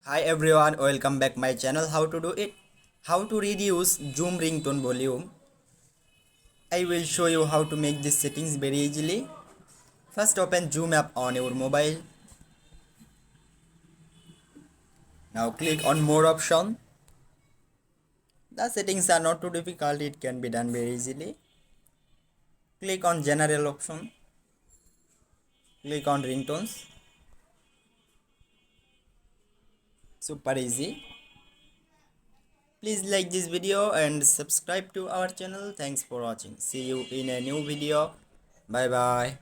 Hi everyone, welcome back my channel. How to do it? How to reduce zoom ringtone volume. I will show you how to make these settings very easily. First open zoom app on your mobile. Now click on more option. The settings are not too difficult, it can be done very easily. Click on general option. Click on ringtones. Super easy. Please like this video and subscribe to our channel. Thanks for watching. See you in a new video. Bye bye.